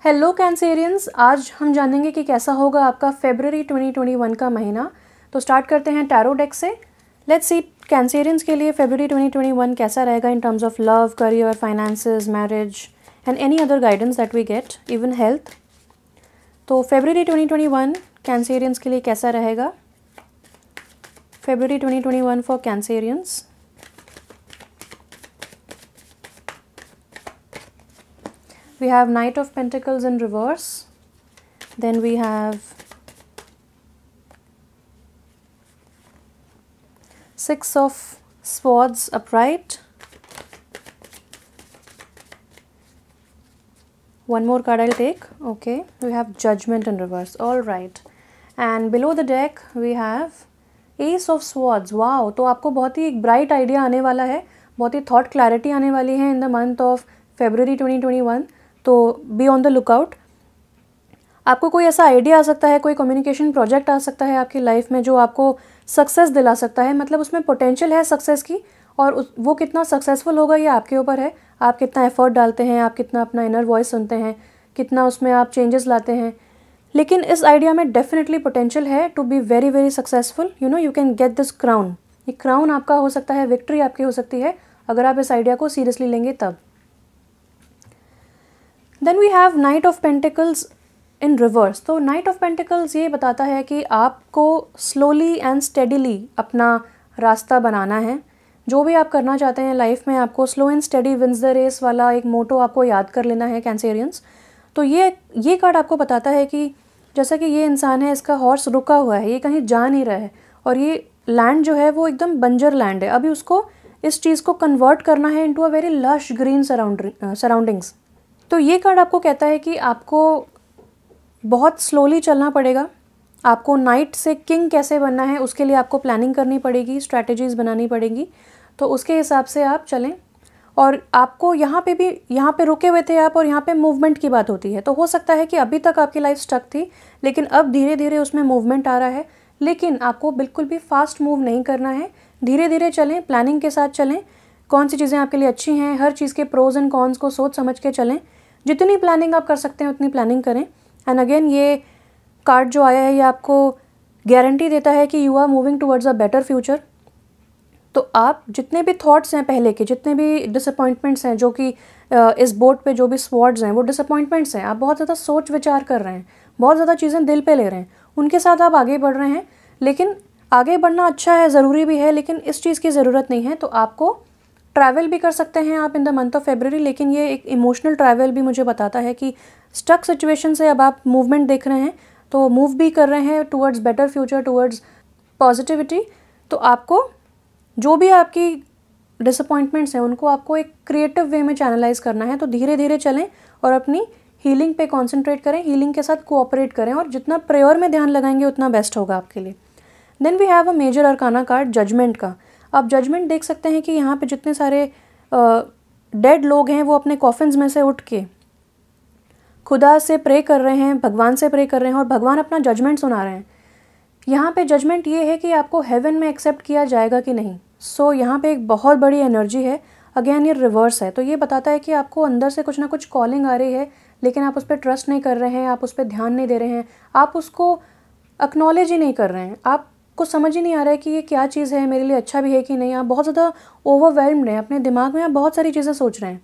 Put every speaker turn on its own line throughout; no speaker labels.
Hello Cancerians, आज हम जानेंगे कि कैसा होगा आपका फरवरी 2021 का महीना। तो स्टार्ट करते हैं टैरो डेक से। लेट्स सी कैंसेरियंस के लिए फरवरी 2021 कैसा रहेगा in terms of love, career, finances, marriage and any other guidance that we get, even health. तो फरवरी 2021 कैंसेरियंस के लिए कैसा रहेगा? फरवरी 2021 for Cancerians. We have Knight of Pentacles in reverse. Then we have Six of Swords upright. One more card I'll take. Okay, we have Judgment in reverse. All right. And below the deck we have Ace of Swords. Wow, तो आपको बहुत ही एक bright idea आने वाला है, बहुत ही thought clarity आने वाली है in the month of February 2021। तो बी ऑन द लुकआउट। आपको कोई ऐसा आइडिया आ सकता है, कोई कम्युनिकेशन प्रोजेक्ट आ सकता है आपकी लाइफ में जो आपको सक्सेस दिला सकता है। मतलब उसमें पोटेंशियल है सक्सेस की, और वो कितना सक्सेसफुल होगा ये आपके ऊपर है। आप कितना एफर्ट डालते हैं, आप कितना अपना इनर वॉइस सुनते हैं, कितना उसमें आप चेंजेस लाते हैं। लेकिन इस आइडिया में डेफिनेटली पोटेंशियल है to be very very successful. You know, you can get this crown. ये क्राउन आपका हो सकता है, विक्ट्री आपकी हो सकती है अगर आप इस आइडिया को सीरियसली लेंगे तब। Then we have knight of pentacles in reverse. तो नाइट ऑफ पेंटिकल्स ये बताता है कि आपको स्लोली एंड स्टेडीली अपना रास्ता बनाना है। जो भी आप करना चाहते हैं लाइफ में, आपको slow and steady wins the race वाला एक मोटो आपको याद कर लेना है कैंसेरियंस। तो ये कार्ड आपको बताता है कि जैसा कि ये इंसान है, इसका हॉर्स रुका हुआ है, ये कहीं जा नहीं रहा है, और ये लैंड जो है वो एकदम बंजर लैंड है। अभी उसको इस चीज़ को कन्वर्ट करना है into a very lush green surroundings. तो ये कार्ड आपको कहता है कि आपको बहुत स्लोली चलना पड़ेगा। आपको नाइट से किंग कैसे बनना है उसके लिए आपको प्लानिंग करनी पड़ेगी, स्ट्रैटेजीज़ बनानी पड़ेगी। तो उसके हिसाब से आप चलें। और आपको यहाँ पे रुके हुए थे आप, और यहाँ पे मूवमेंट की बात होती है। तो हो सकता है कि अभी तक आपकी लाइफ स्टक थी, लेकिन अब धीरे धीरे उसमें मूवमेंट आ रहा है। लेकिन आपको बिल्कुल भी फास्ट मूव नहीं करना है, धीरे धीरे चलें, प्लानिंग के साथ चलें। कौन सी चीज़ें आपके लिए अच्छी हैं, हर चीज़ के प्रोज एंड कॉन्स को सोच समझ के चलें। जितनी प्लानिंग आप कर सकते हैं उतनी प्लानिंग करें। एंड अगेन ये कार्ड जो आया है ये आपको गारंटी देता है कि you are moving towards a better future. तो आप जितने भी थॉट्स हैं पहले के, जितने भी डिसअपॉइंटमेंट्स हैं, जो कि इस बोर्ड पे जो भी स्वॉर्ड्स हैं वो डिसअपॉइंटमेंट्स हैं, आप बहुत ज़्यादा सोच विचार कर रहे हैं, बहुत ज़्यादा चीज़ें दिल पे ले रहे हैं, उनके साथ आप आगे बढ़ रहे हैं। लेकिन आगे बढ़ना अच्छा है, ज़रूरी भी है, लेकिन इस चीज़ की ज़रूरत नहीं है। तो आपको ट्रैवल भी कर सकते हैं आप in the month of February, लेकिन ये एक इमोशनल ट्रैवल भी मुझे बताता है कि स्टक सिचुएशन से अब आप मूवमेंट देख रहे हैं, तो मूव भी कर रहे हैं towards better future, towards positivity. तो आपको जो भी आपकी डिसअपॉइंटमेंट्स हैं उनको आपको एक क्रिएटिव वे में चैनलाइज करना है। तो धीरे धीरे चलें और अपनी हीलिंग पे कॉन्सेंट्रेट करें, हीलिंग के साथ कोऑपरेट करें, और जितना प्रेयर में ध्यान लगाएंगे उतना बेस्ट होगा आपके लिए। Then we have a major arcana card judgement का। आप जजमेंट देख सकते हैं कि यहाँ पे जितने सारे डेड लोग हैं वो अपने कॉफिन्स में से उठ के खुदा से प्रे कर रहे हैं, भगवान से प्रे कर रहे हैं, और भगवान अपना जजमेंट सुना रहे हैं। यहाँ पे जजमेंट ये है कि आपको हेवन में एक्सेप्ट किया जाएगा कि नहीं। सो यहाँ पे एक बहुत बड़ी एनर्जी है। अगेन ये रिवर्स है, तो ये बताता है कि आपको अंदर से कुछ ना कुछ कॉलिंग आ रही है, लेकिन आप उस पर ट्रस्ट नहीं कर रहे हैं, आप उस पर ध्यान नहीं दे रहे हैं, आप उसको एक्नॉलेज ही नहीं कर रहे हैं। आपको समझ ही नहीं आ रहा है कि ये क्या चीज़ है, मेरे लिए अच्छा भी है कि नहीं। आप बहुत ज़्यादा ओवरवेल्म्ड हैं, अपने दिमाग में आप बहुत सारी चीज़ें सोच रहे हैं,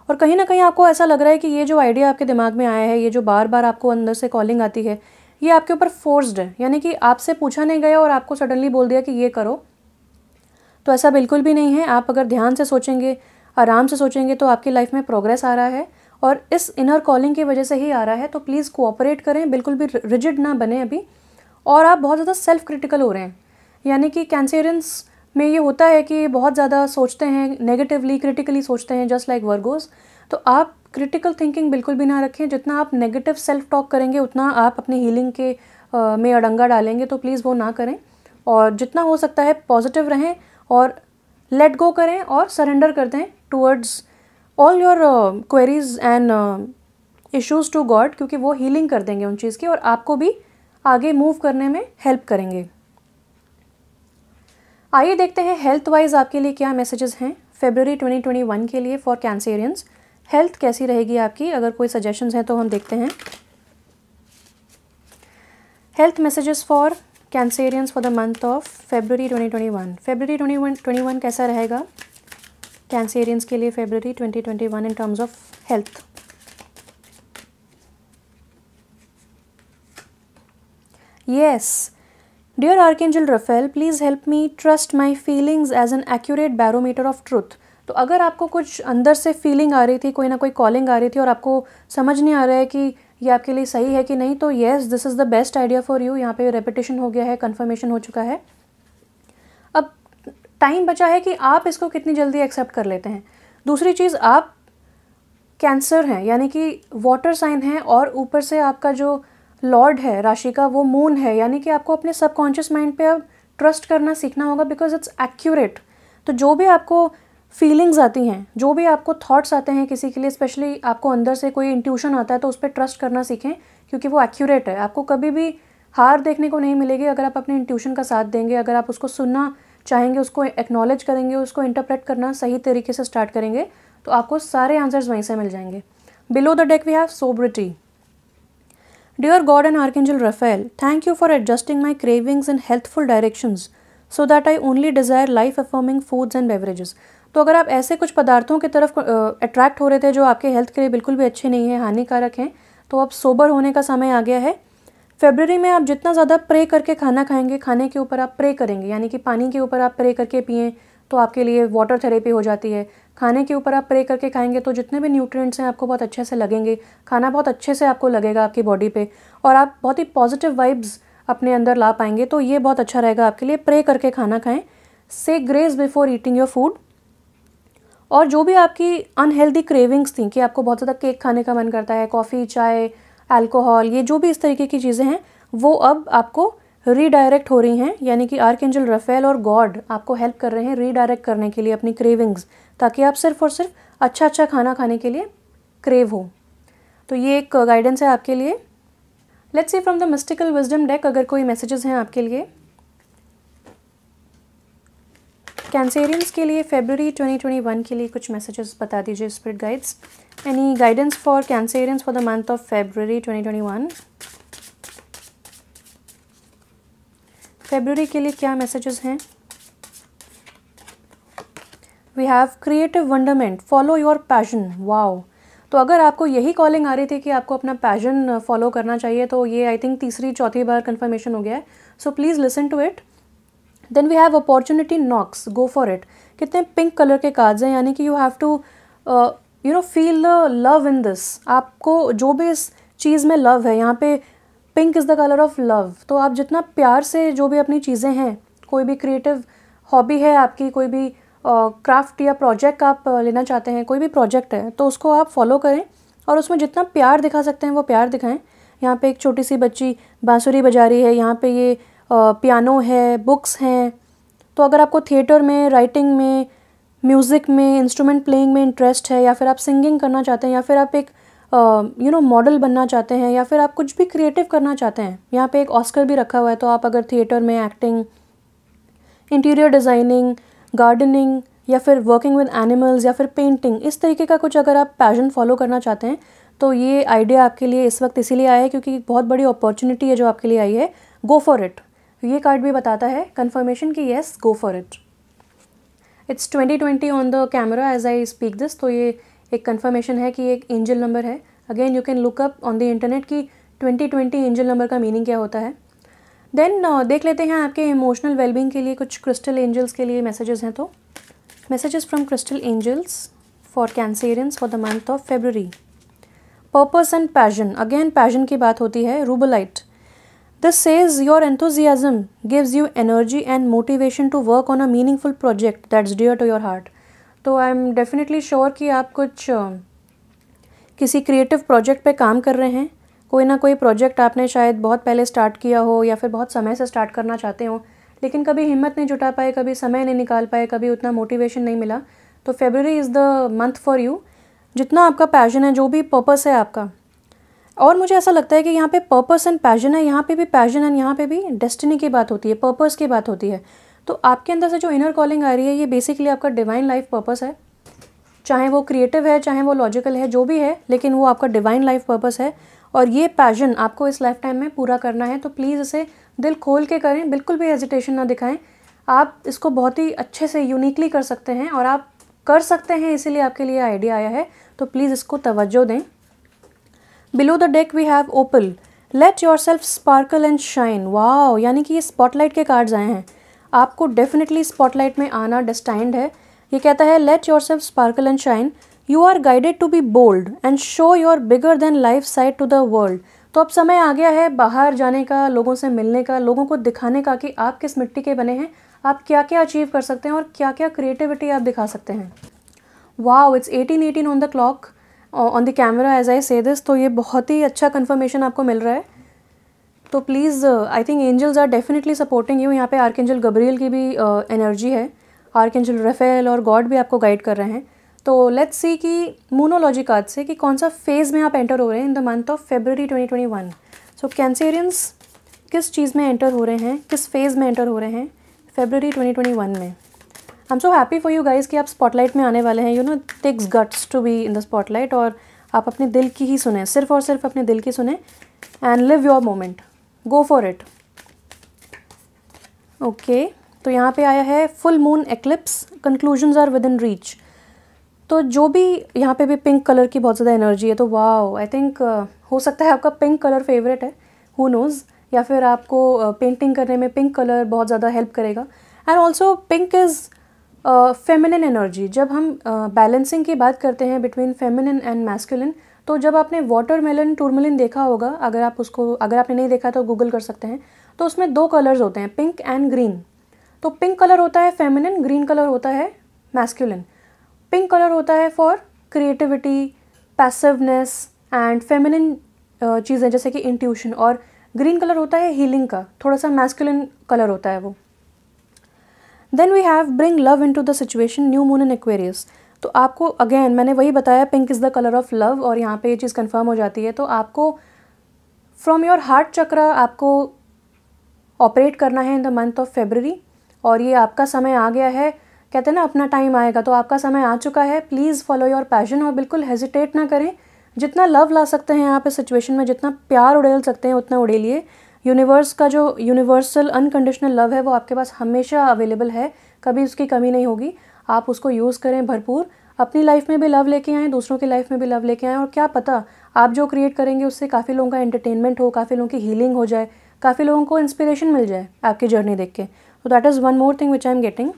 और कहीं ना कहीं आपको ऐसा लग रहा है कि ये जो आइडिया आपके दिमाग में आया है, ये जो बार बार आपको अंदर से कॉलिंग आती है, ये आपके ऊपर फोर्स्ड है। यानी कि आपसे पूछा नहीं गया और आपको सडनली बोल दिया कि ये करो। तो ऐसा बिल्कुल भी नहीं है। आप अगर ध्यान से सोचेंगे, आराम से सोचेंगे, तो आपकी लाइफ में प्रोग्रेस आ रहा है, और इस इनर कॉलिंग की वजह से ही आ रहा है। तो प्लीज़ कोऑपरेट करें, बिल्कुल भी रिजिड ना बने अभी। और आप बहुत ज़्यादा सेल्फ क्रिटिकल हो रहे हैं, यानी कि कैंसेरियंस में ये होता है कि बहुत ज़्यादा सोचते हैं, नेगेटिवली क्रिटिकली सोचते हैं, जस्ट लाइक वर्गोस। तो आप क्रिटिकल थिंकिंग बिल्कुल भी ना रखें। जितना आप नेगेटिव सेल्फ टॉक करेंगे उतना आप अपनी हीलिंग के में अड़ंगा डालेंगे। तो प्लीज़ वो ना करें, और जितना हो सकता है पॉजिटिव रहें, और लेट गो करें और सरेंडर कर दें towards all your queries and issues to God, क्योंकि वो हीलिंग कर देंगे उन चीज़ की, और आपको भी आगे मूव करने में हेल्प करेंगे। आइए देखते हैं हेल्थ वाइज आपके लिए क्या मैसेजेस हैं फरवरी 2021 के लिए फॉर कैंसेरियंस। हेल्थ कैसी रहेगी आपकी, अगर कोई सजेशंस हैं तो हम देखते हैं। Health messages for Cancerians for the month of February 2021। February 2021 कैसा रहेगा कैंसेरियंस के लिए February 2021 in terms of health. Yes, dear archangel Raphael, please help me trust my feelings as an accurate barometer of truth. तो अगर आपको कुछ अंदर से फीलिंग आ रही थी, कोई ना कोई कॉलिंग आ रही थी और आपको समझ नहीं आ रहा है कि ये आपके लिए सही है कि नहीं, तो yes, this is the best idea for you. यहाँ पे रेपिटेशन हो गया है, कन्फर्मेशन हो चुका है। अब टाइम बचा है कि आप इसको कितनी जल्दी एक्सेप्ट कर लेते हैं। दूसरी चीज़, आप कैंसर हैं, यानी कि वाटर साइन है, और ऊपर से आपका जो लॉर्ड है राशि का वो मून है, यानी कि आपको अपने सबकॉन्शियस माइंड पे अब ट्रस्ट करना सीखना होगा, बिकॉज इट्स एक्यूरेट। तो जो भी आपको फीलिंग्स आती हैं, जो भी आपको थॉट्स आते हैं किसी के लिए, स्पेशली आपको अंदर से कोई इंट्यूशन आता है, तो उस पर ट्रस्ट करना सीखें, क्योंकि वो एक्यूरेट है। आपको कभी भी हार देखने को नहीं मिलेगी अगर आप अपने इंट्यूशन का साथ देंगे, अगर आप उसको सुनना चाहेंगे, उसको एक्नॉलेज करेंगे, उसको इंटरप्रेट करना सही तरीके से स्टार्ट करेंगे, तो आपको सारे आंसर्स वहीं से मिल जाएंगे। Below the deck we have sobriety. Dear God and Archangel Raphael, thank you for adjusting my cravings in healthful directions so that I only desire life-affirming foods and beverages। तो अगर आप ऐसे कुछ पदार्थों की तरफ अट्रैक्ट हो रहे थे जो आपके हेल्थ के लिए बिल्कुल भी अच्छे नहीं हैं, हानिकारक हैं, तो अब सोबर होने का समय आ गया है। फरवरी में आप जितना ज़्यादा प्रे करके खाना खाएंगे, खाने के ऊपर आप प्रे करेंगे, यानी कि पानी के ऊपर आप प्रे करके पिएँ तो आपके लिए वाटर थेरेपी हो जाती है। खाने के ऊपर आप प्रे करके खाएंगे तो जितने भी न्यूट्रिएंट्स हैं आपको बहुत अच्छे से लगेंगे, खाना बहुत अच्छे से आपको लगेगा आपकी बॉडी पे, और आप बहुत ही पॉजिटिव वाइब्स अपने अंदर ला पाएंगे। तो ये बहुत अच्छा रहेगा आपके लिए। प्रे करके खाना खाएं, से grace before eating your food. और जो भी आपकी अनहेल्दी क्रेविंग्स थी कि आपको बहुत ज़्यादा केक खाने का मन करता है, कॉफ़ी, चाय, अल्कोहल, ये जो भी इस तरीके की चीज़ें हैं, वो अब आपको रीडायरेक्ट हो रही हैं, यानी कि आर्कएंजल रफेल और गॉड आपको हेल्प कर रहे हैं रीडायरेक्ट करने के लिए अपनी क्रेविंग्स, ताकि आप सिर्फ और सिर्फ अच्छा खाना खाने के लिए क्रेव हो। तो ये एक गाइडेंस है आपके लिए। Let's see from the mystical wisdom deck अगर कोई मैसेजेस हैं आपके लिए। कैंसेरियंस के लिए February 2021 के लिए कुछ मैसेजेस बता दीजिए spirit guides. Any guidance for Cancerians for the month of February 2021। February के लिए क्या मैसेजेस हैं? We have creative wonderment, follow your passion. Wow, तो अगर आपको यही कॉलिंग आ रही थी कि आपको अपना पैशन फॉलो करना चाहिए, तो ये आई थिंक तीसरी चौथी बार कन्फर्मेशन हो गया है। So please listen to it. Then we have opportunity knocks, go for it. कितने पिंक कलर के कार्ड्स हैं, यानी कि you have to feel the love in this. आपको जो भी इस चीज़ में लव है, यहाँ पे pink is the colour of love. तो आप जितना प्यार से जो भी अपनी चीज़ें हैं, कोई भी क्रिएटिव हॉबी है आपकी, कोई भी क्राफ्ट या प्रोजेक्ट आप लेना चाहते हैं, कोई भी प्रोजेक्ट है, तो उसको आप फॉलो करें और उसमें जितना प्यार दिखा सकते हैं वो प्यार दिखाएं। यहाँ पे एक छोटी सी बच्ची बांसुरी बजा रही है, यहाँ पे ये पियानो है, बुक्स हैं। तो अगर आपको थिएटर में, राइटिंग में, म्यूज़िक में, इंस्ट्रूमेंट प्लेइंग में इंटरेस्ट है, या फिर आप सिंगिंग करना चाहते हैं, या फिर आप एक मॉडल बनना चाहते हैं, या फिर आप कुछ भी क्रिएटिव करना चाहते हैं, यहाँ पे एक ऑस्कर भी रखा हुआ है। तो आप अगर थिएटर में एक्टिंग, इंटीरियर डिज़ाइनिंग, गार्डनिंग, या फिर वर्किंग विद एनिमल्स, या फिर पेंटिंग, इस तरीके का कुछ अगर आप पैशन फॉलो करना चाहते हैं, तो ये आइडिया आपके लिए इस वक्त इसीलिए आया है क्योंकि बहुत बड़ी अपॉर्चुनिटी है जो आपके लिए आई है। Go for it. ये कार्ड भी बताता है कन्फर्मेशन की yes, go for it. It's 2020 on the camera as I speak this. तो ये एक कन्फर्मेशन है कि एक एंजल नंबर है। Again you can look up on the internet कि 2020 एंजल नंबर का मीनिंग क्या होता है। देन देख लेते हैं आपके इमोशनल वेलबींग के लिए कुछ क्रिस्टल एंजल्स के लिए मैसेजेस हैं। तो messages from crystal angels for Cancerians for the month of February। Purpose and passion, again passion की बात होती है। Rubellite, this says your enthusiasm gives you energy and motivation to work on a meaningful project that's dear to your heart. तो I am definitely sure कि आप कुछ किसी creative project पे काम कर रहे हैं। कोई ना कोई प्रोजेक्ट आपने शायद बहुत पहले स्टार्ट किया हो, या फिर बहुत समय से स्टार्ट करना चाहते हो, लेकिन कभी हिम्मत नहीं जुटा पाए, कभी समय नहीं निकाल पाए, कभी उतना मोटिवेशन नहीं मिला। तो February is the month for you. जितना आपका पैशन है, जो भी पर्पस है आपका, और मुझे ऐसा लगता है कि यहाँ पे पर्पस एंड पैशन है, यहाँ पे भी पैशन एंड यहाँ पे भी डेस्टिनी की बात होती है, पर्पस की बात होती है। तो आपके अंदर से जो इनर कॉलिंग आ रही है, ये बेसिकली आपका डिवाइन लाइफ पर्पस है। चाहे वो क्रिएटिव है, चाहे वो लॉजिकल है, जो भी है, लेकिन वो आपका डिवाइन लाइफ पर्पस है और ये पैशन आपको इस लाइफ टाइम में पूरा करना है। तो प्लीज़ इसे दिल खोल के करें, बिल्कुल भी हेजिटेशन ना दिखाएं। आप इसको बहुत ही अच्छे से यूनिकली कर सकते हैं और आप कर सकते हैं, इसीलिए आपके लिए आइडिया आया है। तो प्लीज़ इसको तवज्जो दें। Below the deck we have opal, let yourself sparkle and shine. Wow, यानी कि ये स्पॉटलाइट के कार्ड्स आए हैं। आपको डेफिनेटली स्पॉटलाइट में आना डेस्टाइंड है। ये कहता है let yourself sparkle and shine, you are guided to be bold and show your bigger than life side to the world. तो अब समय आ गया है बाहर जाने का, लोगों से मिलने का, लोगों को दिखाने का कि आप किस मिट्टी के बने हैं, आप क्या क्या अचीव कर सकते हैं और क्या क्या क्रिएटिविटी आप दिखा सकते हैं। Wow, it's 18:18 on the clock on the camera as I say this. तो ये बहुत ही अच्छा कन्फर्मेशन आपको मिल रहा है। तो please, I think angels are definitely supporting you. यहाँ पे आर्कएंजल गब्रियल की भी एनर्जी है, आर्कएंजल राफेल और गॉड भी आपको गाइड कर रहे हैं। तो लेट्स सी कि मूनोलॉजी कार्ड से कि कौन सा फेज़ में आप एंटर हो रहे हैं in the month of February 2021। So Cancerians किस चीज़ में एंटर हो रहे हैं, किस फेज़ में एंटर हो रहे हैं February 2021 में। I am so happy for you guys कि आप स्पॉटलाइट में आने वाले हैं। You know, takes guts to be in the spotlight और आप अपने दिल की ही सुने, सिर्फ और सिर्फ अपने दिल की सुने and live your moment, go for it. Okay, तो यहाँ पे आया है full moon eclipse, conclusions are within reach. तो जो भी यहाँ पे भी पिंक कलर की बहुत ज़्यादा एनर्जी है। तो वाओ, आई थिंक हो सकता है आपका पिंक कलर फेवरेट है, हु नोज़, या फिर आपको पेंटिंग करने में पिंक कलर बहुत ज़्यादा हेल्प करेगा। And also pink is feminine energy. जब हम बैलेंसिंग की बात करते हैं बिटवीन फेमिनिन एंड मैस्कुलिन, तो जब आपने वाटरमेलन टूरमेलिन देखा होगा, अगर आपने नहीं देखा तो गूगल कर सकते हैं, तो उसमें 2 कलर्स होते हैं, पिंक एंड ग्रीन। तो पिंक कलर होता है फेमिनिन, ग्रीन कलर होता है मैस्कुलिन। पिंक कलर होता है for creativity, passiveness and feminine चीज़ें जैसे कि इंट्यूशन, और ग्रीन कलर होता है हीलिंग का, थोड़ा सा मैस्कुलिन कलर होता है वो। Then we have bring love into the situation, new moon in Aquarius. तो आपको अगेन मैंने वही बताया, pink is the colour of love, और यहाँ पे ये चीज़ कंफर्म हो जाती है। तो आपको फ्रॉम योर हार्ट चक्रा आपको ऑपरेट करना है in the month of February, और ये आपका समय आ गया है। कहते हैं ना, अपना टाइम आएगा, तो आपका समय आ चुका है। प्लीज़ फॉलो योर पैशन और बिल्कुल हेजिटेट ना करें। जितना लव ला सकते हैं आप इस सिचुएशन में, जितना प्यार उड़ेल सकते हैं उतना उड़ेलिए। यूनिवर्स का जो यूनिवर्सल अनकंडीशनल लव है वो आपके पास हमेशा अवेलेबल है, कभी उसकी कमी नहीं होगी। आप उसको यूज़ करें भरपूर, अपनी लाइफ में भी लव लेके आएँ, दूसरों की लाइफ में भी लव लेके आएँ, और क्या पता आप जो क्रिएट करेंगे उससे काफ़ी लोगों का एंटरटेनमेंट हो, काफ़ी लोगों की हीलिंग हो जाए, काफ़ी लोगों को इंस्पिरेशन मिल जाए आपकी जर्नी देख के। तो that is one more thing which I am getting.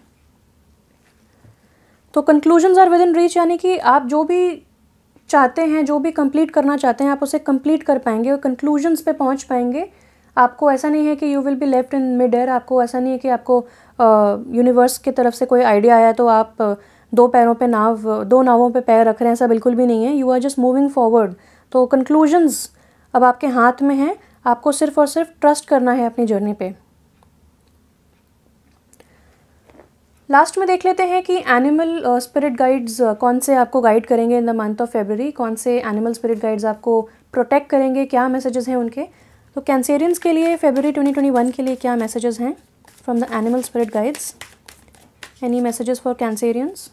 तो conclusions are within reach, यानी कि आप जो भी चाहते हैं, जो भी कंप्लीट करना चाहते हैं, आप उसे कंप्लीट कर पाएंगे और कंक्लूजन्स पे पहुंच पाएंगे। आपको ऐसा नहीं है कि you will be left in mid air. आपको ऐसा नहीं है कि आपको यूनिवर्स की तरफ से कोई आइडिया आया तो आप 2 नावों पे पैर रख रहे हैं, ऐसा बिल्कुल भी नहीं है। You are just moving forward. तो कंक्लूजन्स अब आपके हाथ में हैं, आपको सिर्फ और सिर्फ ट्रस्ट करना है अपनी जर्नी पे। लास्ट में देख लेते हैं कि एनिमल स्पिरिट गाइड्स कौन से आपको गाइड करेंगे in the month of February, कौन से एनिमल स्पिरिट गाइड्स आपको प्रोटेक्ट करेंगे, क्या मैसेजेस हैं उनके। तो कैंसेरियंस के लिए February 2021 के लिए क्या मैसेजेस हैं from the animal spirit guides. Any messages for Cancerians.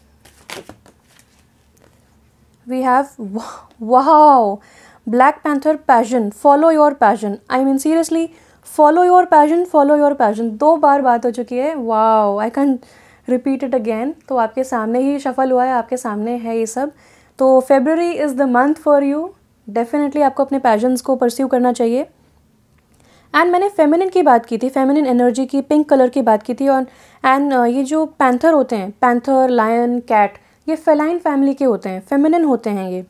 We have wow, black panther passion, follow your passion. I mean seriously, follow your passion, follow your passion 2 बार बात हो चुकी है। Wow, I can repeat it again. तो आपके सामने ही shuffle हुआ है, आपके सामने है ये सब। तो February is the month for you. Definitely आपको अपने पैशंस को परस्यू करना चाहिए। एंड मैंने फेमिनिन की बात की थी, फेमिनिन एनर्जी की, पिंक कलर की बात की थी। और ये जो पैंथर होते हैं, पैंथर, लायन, कैट, ये फेलाइन फैमिली के होते हैं, फेमिनिन होते हैं ये।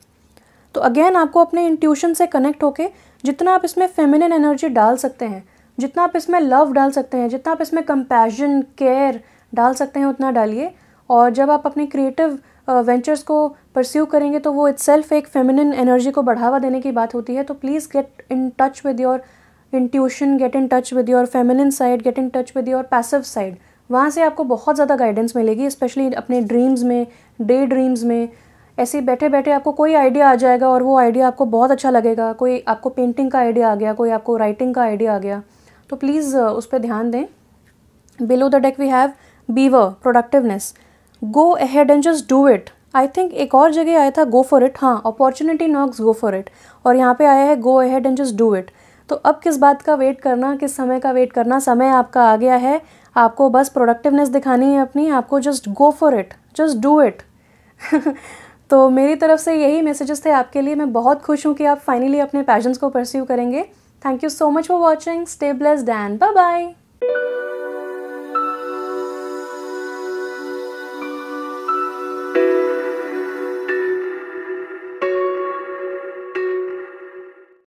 तो अगेन आपको अपने इंट्यूशन से कनेक्ट होके जितना आप इसमें फेमिनिन एनर्जी डाल सकते हैं, जितना आप इसमें लव डाल सकते हैं, जितना आप इसमें कंपैशन, केयर डाल सकते हैं, उतना डालिए। और जब आप अपने क्रिएटिव वेंचर्स को परस्यू करेंगे तो वो इटसेल्फ एक फेमिनिन एनर्जी को बढ़ावा देने की बात होती है। तो please get in touch with your intuition, get in touch with your feminine side, get in touch with your passive side. वहाँ से आपको बहुत ज़्यादा गाइडेंस मिलेगी, स्पेशली अपने ड्रीम्स में, डे ड्रीम्स में। ऐसे बैठे बैठे आपको कोई आइडिया आ जाएगा और वो आइडिया आपको बहुत अच्छा लगेगा। कोई आपको पेंटिंग का आइडिया आ गया, कोई आपको राइटिंग का आइडिया आ गया, तो प्लीज़ उस पर ध्यान दें। Below the deck we have beaver, productiveness. Go ahead and just do it. I think एक और जगह आया था गो फॉर इट, हाँ, opportunity knocks go for it, और यहाँ पे आया है go ahead and just do it. तो अब किस बात का वेट करना, किस समय का वेट करना, समय आपका आ गया है, आपको बस प्रोडक्टिवनेस दिखानी है अपनी, आपको just go for it, just do it. तो मेरी तरफ से यही मैसेजेस थे आपके लिए। मैं बहुत खुश हूँ कि आप फाइनली अपने पैशंस को परस्यू करेंगे। Thank you so much for watching, stay blessed and bye bye.